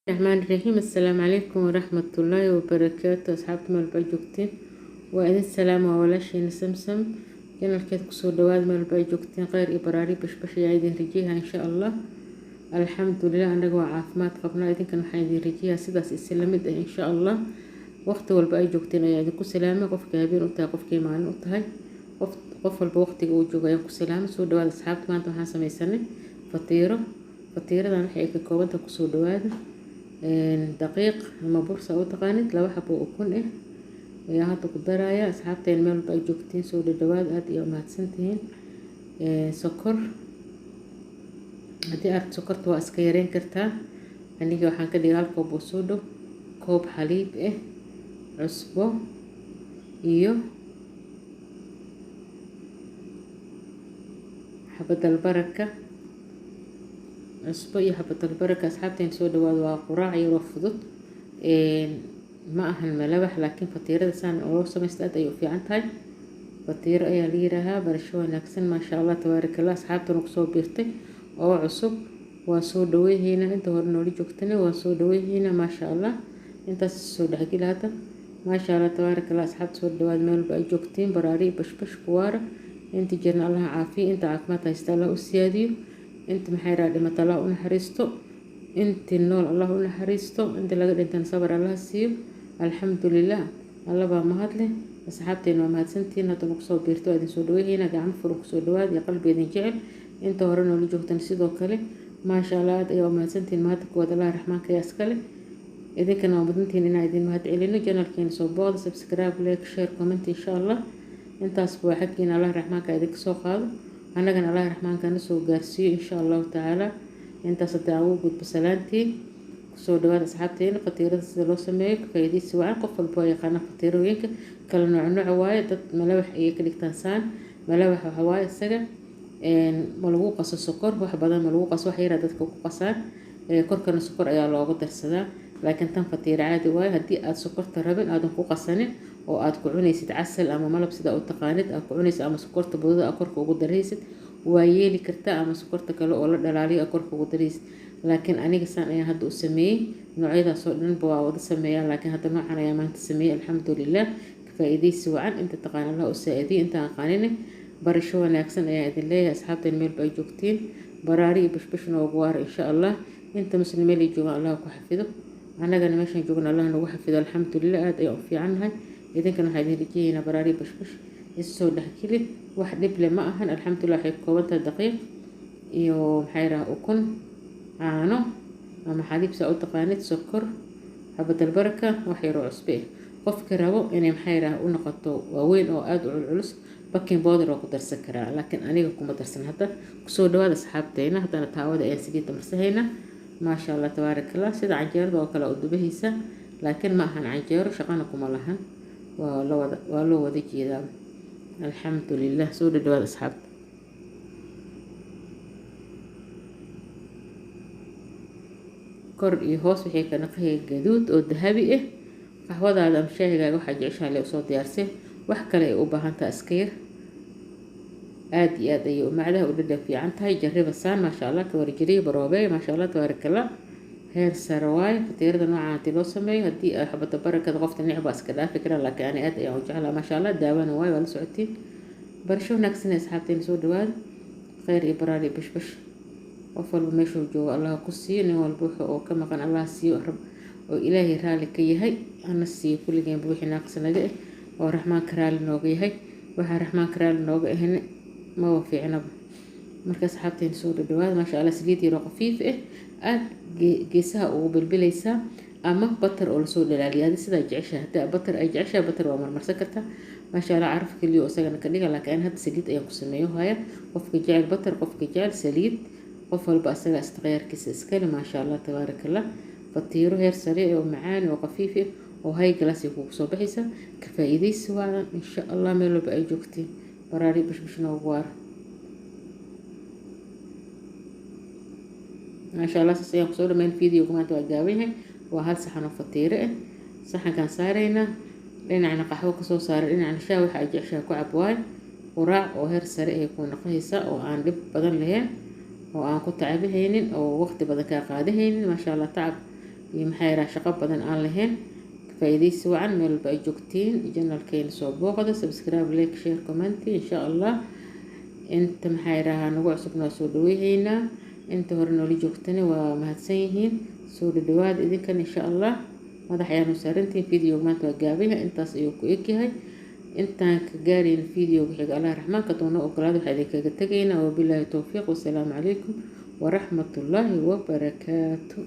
الرحمن الرحيم. السلام عليكم ورحمة الله وبركاته. أصحابتي مالبا joogtiin waa idin salaam waa walaashiina samsam janalkeed kusoo dhawaad maalba joogtiin qeyr iyo baraari bashbash ayaa idin rajeeyaa insha allah. alxamdulilah anaga waa caafimaad qabnaa, idinkan waxaan idin rajeeyaa sidaas isla mid ah insha allah. waqti walba ay joogtiin ayaa idinku salaamay, qofkii habeen u tahay qofkii maalin u tahay qof walba waqtiga uu joogo ayaan ku salaamay. soo dhawaad asxaabta, maanta waxaan sameysanay fatiiradan waxay ka kooban tahay kusoo dhawaada daqiiq ama bursa u taqaanid laba xabo oo kun ah ayaa hadda ku daraya. asxaabteen meel walba ay joogtiin soo dhawaad, aad iyo mahadsantihiin. sokor haddii aad sokorta waa iska yareyn kartaa, aniga waxaan ka dhigay hal koob oo soo dhow koob xaliib ah, cusbo iyo xabadal baraka. cusbo iyo xabadal baraka asxaabteen soo dhawaad. waa quraac yar oo fudud, ma ahan malawax, laakiin fatiirada saan oo samaysta aad ay u fiican tahay. fatiiro ayaa la yiraahaa, barasho wanaagsan maasha allah tabaarakallah. asxaabtan ku soo biirtay oo cusub waa soo dhaweeyayna, inta hore nooli joogtana waa soo dhaweeyayna maasha allah. intaas soo dhaxgil hada maasha allah tabaarakallah. asxaabta soo dhawaad meel walba ay joogtiin, baraari bashbash kuwaara inta jirna allah caafiyo, inta caafimaad haysta allah u siyaadiyo, inta maxay dhimata allah u naxariisto, inta nool allah u naxariisto, inta laga dhintan sabar allah siiyo. alxamdulilah allah baa mahad leh. asxaabteena waa mahadsantihiin, hadda ku soo biirto idin soo dhaweeyayna gacmo furan ku soo dhawaad iyo qalbi idin jecel. inta hore noola joogtan sidoo kale maasha allah aad ayaa mahadsantihiin. mahadda kuwaad allah raxmaanka ayaa iskale, idinkana waa mudantihiin inaan idin mahad celino. janalkeena soo booda, subscribe, like, share, comment insha allah. intaas waa xaggiina allah raxmaanka idinka soo qaado, annagana allah raxmaanka na soo gaarsiiyo insha allahu tacaala. intaas haddii aan ugu gudbo salaantii kusoo dhawaad asxaabteena. fatiirada sida loo sameeyo ka faa'iidaysi wacan, qof walba waa yaqaana fatiirooyinka kala nooc waaye. dad malawax ayay ka dhigtaan saan, malawax waxa waaye isaga ma lagu qaso sokor, wax badan ma lagu qaso, wax yar dadka ku qasaan, korkana sokor ayaa looga darsadaa. laakiin tan fatiira caadi waaye, haddii aad sokorta rabin aadan ku qasanin oo aad ku cunaysid casal ama malab sida u taqaanid aad ku cunaysid, ama sokorta budada aad korka ugu daraysid waa yeeli kartaa, ama sokorta kale oo la dhalaaliyo aad korka ugu daraysid. laakiin aniga saan ayaan hadda u sameeyey, noocyadaas oo dhanba waa wada sameeyaa, laakiin hadda noocan ayaan maanta sameeyey. alxamdulilah ka faa'iidaysi wacan, inta taqaan allah u saa'idiyo, inta aan qaanin barasho wanaagsan ayaa idin leeyahay. asxaabteen meel ay joogtiin baraari iyo bashbash noogu waara insha allah. inta muslimiin ay joogaan allah ku xafido, annagana meeshan joogna allah nagu xafido. alxamdulilah aad ayaan u fiicannahay, idinkana waxaa idin rajeeyaynaa baraari bashbash isoo dhexgeli, wax dhib leh ma ahan. alxamdulilah waxay ka kooban tahay daqiiq iyo ukun, caano ama xaliib saa u taqaanid, sokor, xabadal baraka, wax yar oo cusbe ah. qofka rabo inay u noqoto waaweyn oo aad u culculus baking powder oo ku darsan karaa, laakiin aniga kuma darsan. hadda kusoo dhawaad asxaabteena, haddana taawada ayaan saliidda marsahaynaa maasha allah tabaarakallah. sida canjeerada oo kale u dubahaysa, laakiin ma ahan canjeero, shaqana kuma lahan, waa loo wada jeedaa. alxamdulilah soo dhawaad asxaabta. kor iyo hoos waxay ka naqahay gaduud oo dahabi ah. qaxwadaada ama shaahigaaga waxaa jeceshahay le usoo diyaarsay, wax kale ay u baahan tahay iska yar. aad iyo aad ayay macdaha u dhadhan fiican tahay. jarriba saan maasha allah ka warjiriya baroobeey maasha allah tabaarakallah. heer sare waaye fatiirada noocan haddii loo sameeyo. haddii ay xabada barakada qofta nicba iska dhaafi karaan, laakiin ani aad ayaan u jeclaa maasha allah. daawana waaye, waa la socotiin. barasho wanaagsan ee asxaabteena soo dhawaada, kheyr iyo baraari bashbash. qof walba meeshuu joogo allah ku siiyo, nin walba wuxuu oo ka maqan allah siiyo, oo ilaahay raali ka yahay hana siiyo kulligeenba wixii naaqsanaga ah oo raxmaanka raali nooga yahay. waxaa raxmaanka raali nooga ahna maba fiicnaba. marka asxaabteena soo dhawaada maasha allah. saliid yar oo khafiif ah aad geesaha ugu bilbilaysaa, ama batar oo lasoo dhalaaliyo hadii sidaa jeceshahay. haddii batar ay jeceshahay batar waa marmarsan kartaa maasha allah. caraf keliya oo isagana ka dhiga, laakiin hadda saliid ayaan ku sameeyo haya. qofka jecel batar, qofka jecel saliid, qof walba asaga istiqyaarkiisa iskale maasha allah tabaarakallah. fatiiro heer sare oo macaan oo khafiif ah oo hay galaas ay kugu soo baxaysa. ka faa'iidaysi wacan insha allah meel walba ay joogtiin, baraari bashbash noogu waara maasha allah. saas ayaan kusoo dhammayn fiidiyowga maanta. waa gaaban yahay, waa hal saxan oo fatiiro ah. saxankaan saaraynaa, dhinacna qaxwo kasoo saaray, dhinacna shaah waxa ay jeceshahay ku cab waaye. quraac oo heer sare ay ku naqahaysa oo aan dhib badan lahayn, oo aan ku tacabahaynin, oo waqti badan kaa qaadahaynin maasha allah. tacab iyo maxay raah shaqo badan aan lahayn faa'iideysi wacan meel walba ay joogtiin channelkeena soo booqda subscribe like share comment insha Allah inta maxay raah nagu cusubna soo dhaweeyna inta hore noola joogtana waa mahadsan yihiin soo dhawaad idinkan insha Allah madax ayaanu saarantiin video maanta waa gaabiha intaas ayuu ku egyahay intaan ka gaarin video xiga Allah raxmaanka doona ogolaad waxa idinkaga tagayna wa billahi tawfiiq wa salaamu calaykum wa rahmatullahi wa barakaatuh